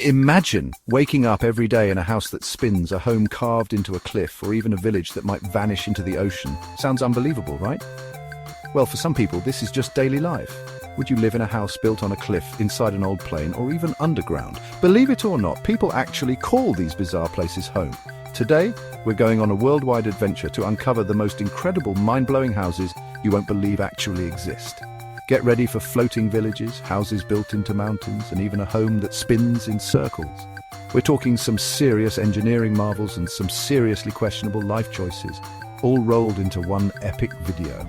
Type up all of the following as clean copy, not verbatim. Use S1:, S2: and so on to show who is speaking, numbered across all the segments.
S1: Imagine waking up every day in a house that spins, a home carved into a cliff, or even a village that might vanish into the ocean. Sounds unbelievable, right? Well, for some people, this is just daily life. Would you live in a house built on a cliff, inside an old plane, or even underground? Believe it or not, people actually call these bizarre places home. Today, we're going on a worldwide adventure to uncover the most incredible, mind-blowing houses you won't believe actually exist. Get ready for floating villages, houses built into mountains, and even a home that spins in circles. We're talking some serious engineering marvels and some seriously questionable life choices, all rolled into one epic video.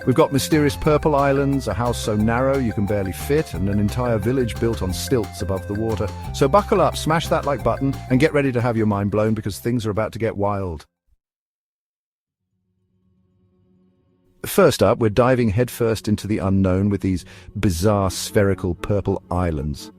S1: We've got mysterious purple islands, a house so narrow you can barely fit, and an entire village built on stilts above the water. So buckle up, smash that like button, and get ready to have your mind blown because things are about to get wild. First up, we're diving headfirst into the unknown with these bizarre spherical purple islands.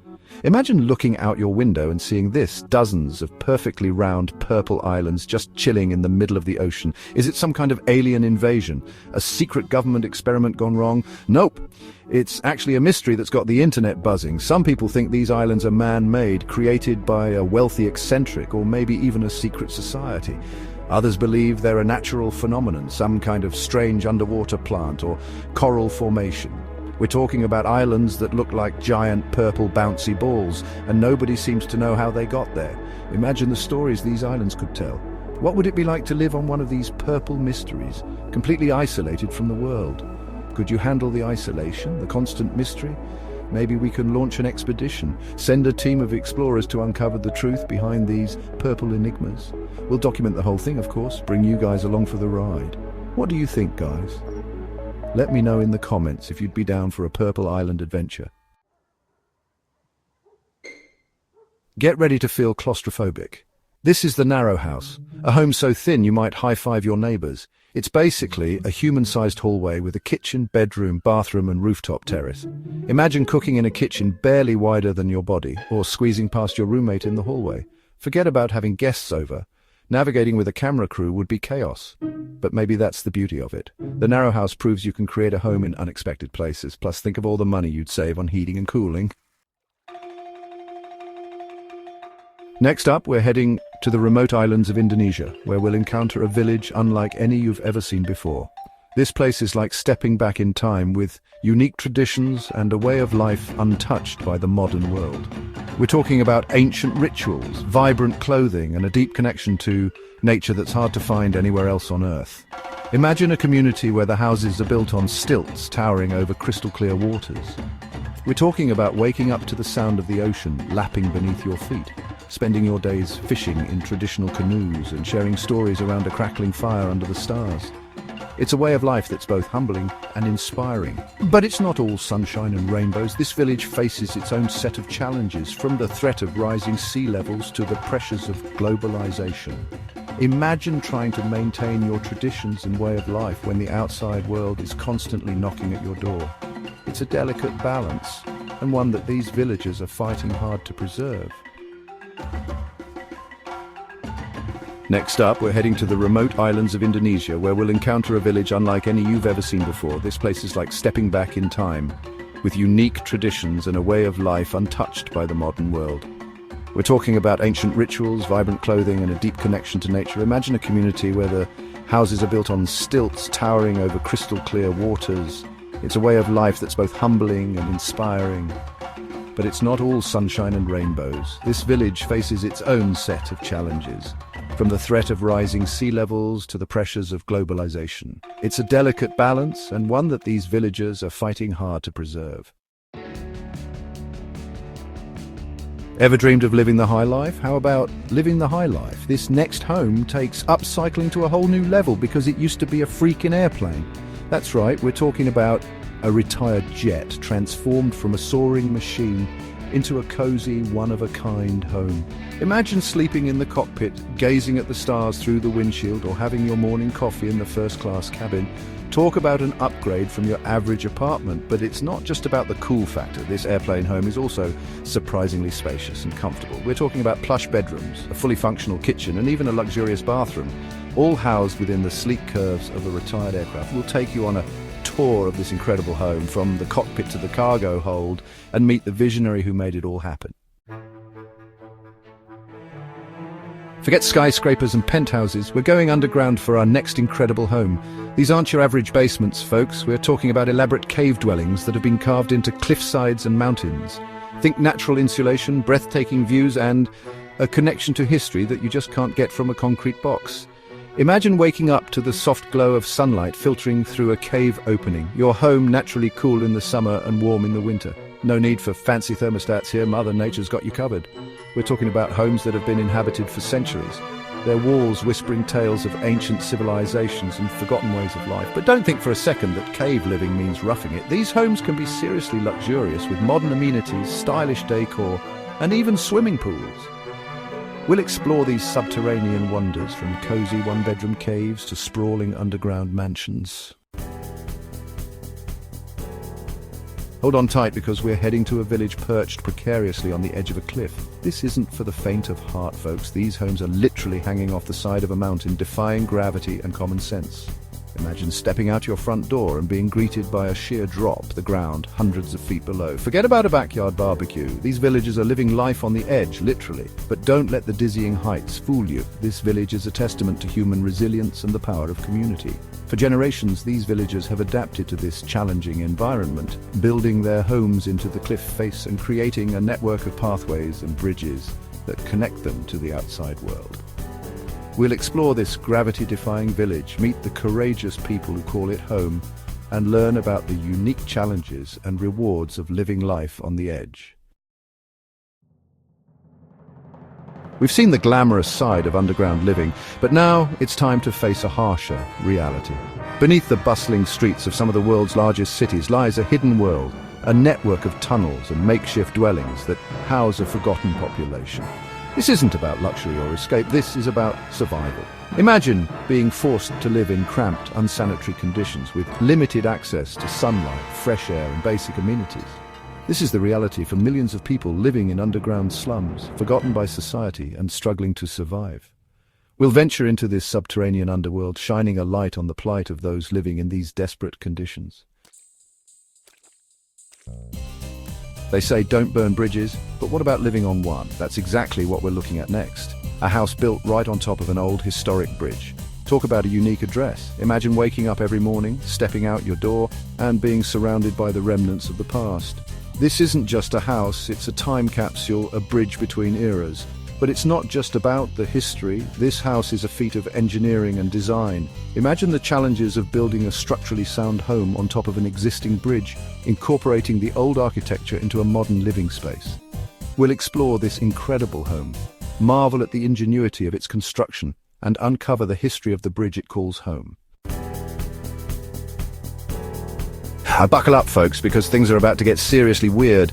S1: Imagine looking out your window and seeing this, dozens of perfectly round purple islands just chilling in the middle of the ocean. Is it some kind of alien invasion? A secret government experiment gone wrong? Nope. It's actually a mystery that's got the internet buzzing. Some people think these islands are man-made, created by a wealthy eccentric, or maybe even a secret society. Others believe they're a natural phenomenon, some kind of strange underwater plant or coral formation. We're talking about islands that look like giant purple bouncy balls, and nobody seems to know how they got there. Imagine the stories these islands could tell. What would it be like to live on one of these purple mysteries, completely isolated from the world? Could you handle the isolation, the constant mystery? Maybe we can launch an expedition, send a team of explorers to uncover the truth behind these purple enigmas. We'll document the whole thing, of course, bring you guys along for the ride. What do you think, guys? Let me know in the comments if you'd be down for a Purple Island adventure. Get ready to feel claustrophobic. This is the Narrow House, a home so thin you might high-five your neighbors. It's basically a human-sized hallway with a kitchen, bedroom, bathroom and rooftop terrace. Imagine cooking in a kitchen barely wider than your body, or squeezing past your roommate in the hallway. Forget about having guests over. Navigating with a camera crew would be chaos. But maybe that's the beauty of it. The Narrow House proves you can create a home in unexpected places, plus think of all the money you'd save on heating and cooling. Next up, we're heading to the remote islands of Indonesia, where we'll encounter a village unlike any you've ever seen before. This place is like stepping back in time, with unique traditions and a way of life untouched by the modern world. We're talking about ancient rituals, vibrant clothing, and a deep connection to nature that's hard to find anywhere else on Earth. Imagine a community where the houses are built on stilts, towering over crystal clear waters. We're talking about waking up to the sound of the ocean lapping beneath your feet, spending your days fishing in traditional canoes and sharing stories around a crackling fire under the stars. It's a way of life that's both humbling and inspiring. But it's not all sunshine and rainbows. This village faces its own set of challenges, from the threat of rising sea levels to the pressures of globalization. Imagine trying to maintain your traditions and way of life when the outside world is constantly knocking at your door. It's a delicate balance, and one that these villagers are fighting hard to preserve. Next up, we're heading to the remote islands of Indonesia, where we'll encounter a village unlike any you've ever seen before. This place is like stepping back in time, with unique traditions and a way of life untouched by the modern world. We're talking about ancient rituals, vibrant clothing, and a deep connection to nature. Imagine a community where the houses are built on stilts, towering over crystal clear waters. It's a way of life that's both humbling and inspiring. But it's not all sunshine and rainbows. This village faces its own set of challenges, from the threat of rising sea levels to the pressures of globalization. It's a delicate balance, and one that these villagers are fighting hard to preserve. Ever dreamed of living the high life? How about living the high life? This next home takes upcycling to a whole new level because it used to be a freaking airplane. That's right, we're talking about a retired jet transformed from a soaring machine into a cozy, one-of-a-kind home. Imagine sleeping in the cockpit, gazing at the stars through the windshield, or having your morning coffee in the first-class cabin. Talk about an upgrade from your average apartment, but it's not just about the cool factor. This airplane home is also surprisingly spacious and comfortable. We're talking about plush bedrooms, a fully functional kitchen, and even a luxurious bathroom, all housed within the sleek curves of a retired aircraft. We'll take you on a tour of this incredible home, from the cockpit to the cargo hold, and meet the visionary who made it all happen. Forget skyscrapers and penthouses, we're going underground for our next incredible home. These aren't your average basements, folks. We're talking about elaborate cave dwellings that have been carved into cliff sides and mountains. Think natural insulation, breathtaking views, and a connection to history that you just can't get from a concrete box. Imagine waking up to the soft glow of sunlight filtering through a cave opening, your home naturally cool in the summer and warm in the winter. No need for fancy thermostats here, Mother Nature's got you covered. We're talking about homes that have been inhabited for centuries, their walls whispering tales of ancient civilizations and forgotten ways of life. But don't think for a second that cave living means roughing it. These homes can be seriously luxurious with modern amenities, stylish decor, and even swimming pools. We'll explore these subterranean wonders, from cozy one-bedroom caves to sprawling underground mansions. Hold on tight, because we're heading to a village perched precariously on the edge of a cliff. This isn't for the faint of heart, folks. These homes are literally hanging off the side of a mountain, defying gravity and common sense. Imagine stepping out your front door and being greeted by a sheer drop, the ground hundreds of feet below. Forget about a backyard barbecue. These villages are living life on the edge, literally. But don't let the dizzying heights fool you. This village is a testament to human resilience and the power of community. For generations, these villagers have adapted to this challenging environment, building their homes into the cliff face and creating a network of pathways and bridges that connect them to the outside world. We'll explore this gravity-defying village, meet the courageous people who call it home, and learn about the unique challenges and rewards of living life on the edge. We've seen the glamorous side of underground living, but now it's time to face a harsher reality. Beneath the bustling streets of some of the world's largest cities lies a hidden world, a network of tunnels and makeshift dwellings that house a forgotten population. This isn't about luxury or escape, this is about survival. Imagine being forced to live in cramped, unsanitary conditions with limited access to sunlight, fresh air and basic amenities. This is the reality for millions of people living in underground slums, forgotten by society and struggling to survive. We'll venture into this subterranean underworld, shining a light on the plight of those living in these desperate conditions. They say don't burn bridges, but what about living on one? That's exactly what we're looking at next. A house built right on top of an old historic bridge. Talk about a unique address. Imagine waking up every morning, stepping out your door, and being surrounded by the remnants of the past. This isn't just a house, it's a time capsule, a bridge between eras. But it's not just about the history. This house is a feat of engineering and design. Imagine the challenges of building a structurally sound home on top of an existing bridge, incorporating the old architecture into a modern living space. We'll explore this incredible home, marvel at the ingenuity of its construction, and uncover the history of the bridge it calls home. Buckle up, folks, because things are about to get seriously weird.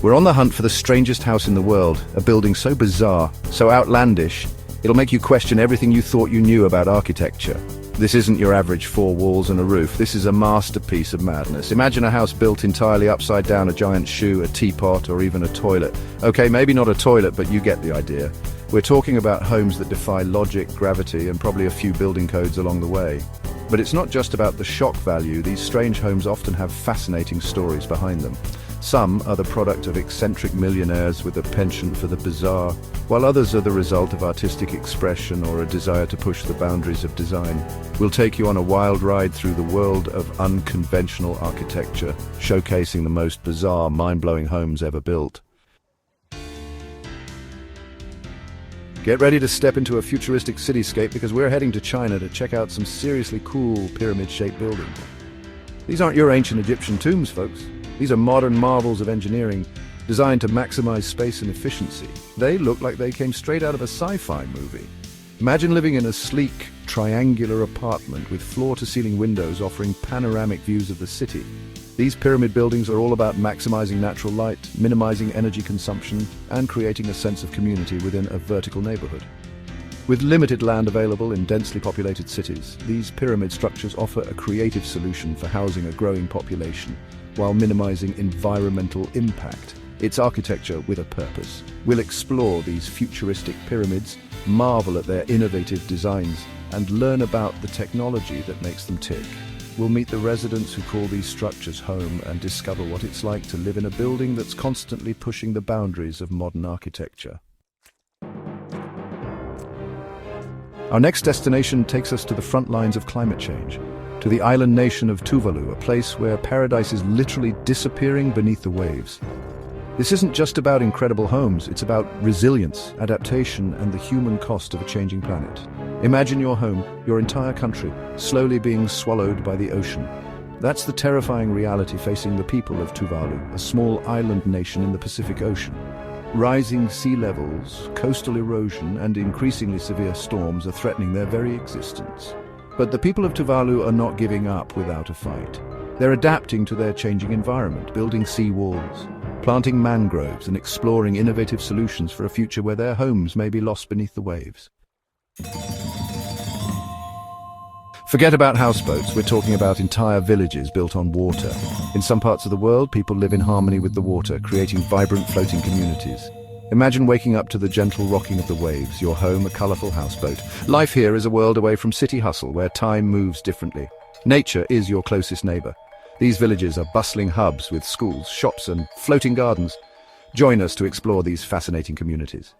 S1: We're on the hunt for the strangest house in the world, a building so bizarre, so outlandish, it'll make you question everything you thought you knew about architecture. This isn't your average four walls and a roof, this is a masterpiece of madness. Imagine a house built entirely upside down, a giant shoe, a teapot, or even a toilet. Okay, maybe not a toilet, but you get the idea. We're talking about homes that defy logic, gravity, and probably a few building codes along the way. But it's not just about the shock value. These strange homes often have fascinating stories behind them. Some are the product of eccentric millionaires with a penchant for the bizarre, while others are the result of artistic expression or a desire to push the boundaries of design. We'll take you on a wild ride through the world of unconventional architecture, showcasing the most bizarre, mind-blowing homes ever built. Get ready to step into a futuristic cityscape, because we're heading to China to check out some seriously cool pyramid-shaped buildings. These aren't your ancient Egyptian tombs, folks. These are modern marvels of engineering, designed to maximize space and efficiency. They look like they came straight out of a sci-fi movie. Imagine living in a sleek, triangular apartment with floor-to-ceiling windows offering panoramic views of the city. These pyramid buildings are all about maximizing natural light, minimizing energy consumption, and creating a sense of community within a vertical neighborhood. With limited land available in densely populated cities, these pyramid structures offer a creative solution for housing a growing population, while minimizing environmental impact. It's architecture with a purpose. We'll explore these futuristic pyramids, marvel at their innovative designs, and learn about the technology that makes them tick. We'll meet the residents who call these structures home and discover what it's like to live in a building that's constantly pushing the boundaries of modern architecture. Our next destination takes us to the front lines of climate change, to the island nation of Tuvalu, a place where paradise is literally disappearing beneath the waves. This isn't just about incredible homes, it's about resilience, adaptation, and the human cost of a changing planet. Imagine your home, your entire country, slowly being swallowed by the ocean. That's the terrifying reality facing the people of Tuvalu, a small island nation in the Pacific Ocean. Rising sea levels, coastal erosion, and increasingly severe storms are threatening their very existence. But the people of Tuvalu are not giving up without a fight. They're adapting to their changing environment, building sea walls, planting mangroves, and exploring innovative solutions for a future where their homes may be lost beneath the waves. Forget about houseboats, we're talking about entire villages built on water. In some parts of the world, people live in harmony with the water, creating vibrant floating communities. Imagine waking up to the gentle rocking of the waves, your home a colourful houseboat. Life here is a world away from city hustle, where time moves differently. Nature is your closest neighbour. These villages are bustling hubs with schools, shops and floating gardens. Join us to explore these fascinating communities.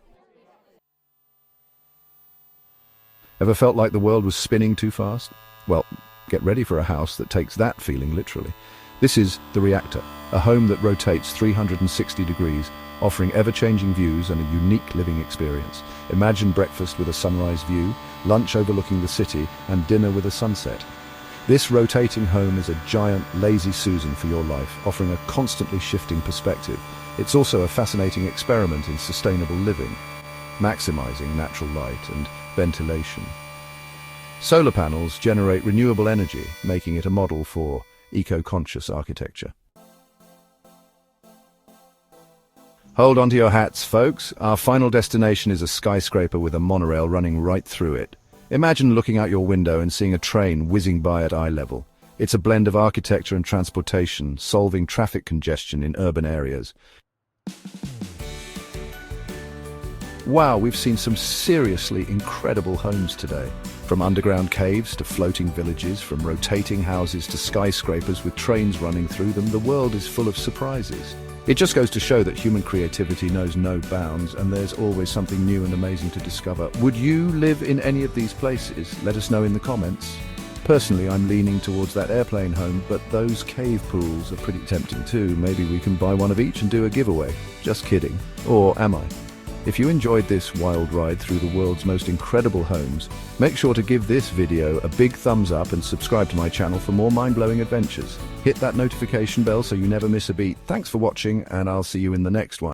S1: Ever felt like the world was spinning too fast? Well, get ready for a house that takes that feeling literally. This is The Reactor, a home that rotates 360 degrees, offering ever-changing views and a unique living experience. Imagine breakfast with a sunrise view, lunch overlooking the city, and dinner with a sunset. This rotating home is a giant lazy Susan for your life, offering a constantly shifting perspective. It's also a fascinating experiment in sustainable living, maximizing natural light and ventilation. Solar panels generate renewable energy, making it a model for eco-conscious architecture. Hold on to your hats, folks. Our final destination is a skyscraper with a monorail running right through it. Imagine looking out your window and seeing a train whizzing by at eye level. It's a blend of architecture and transportation, solving traffic congestion in urban areas. Wow, we've seen some seriously incredible homes today. From underground caves to floating villages, from rotating houses to skyscrapers with trains running through them, the world is full of surprises. It just goes to show that human creativity knows no bounds, and there's always something new and amazing to discover. Would you live in any of these places? Let us know in the comments. Personally, I'm leaning towards that airplane home, but those cave pools are pretty tempting too. Maybe we can buy one of each and do a giveaway. Just kidding. Or am I? If you enjoyed this wild ride through the world's most incredible homes, make sure to give this video a big thumbs up and subscribe to my channel for more mind-blowing adventures. Hit that notification bell so you never miss a beat. Thanks for watching, and I'll see you in the next one.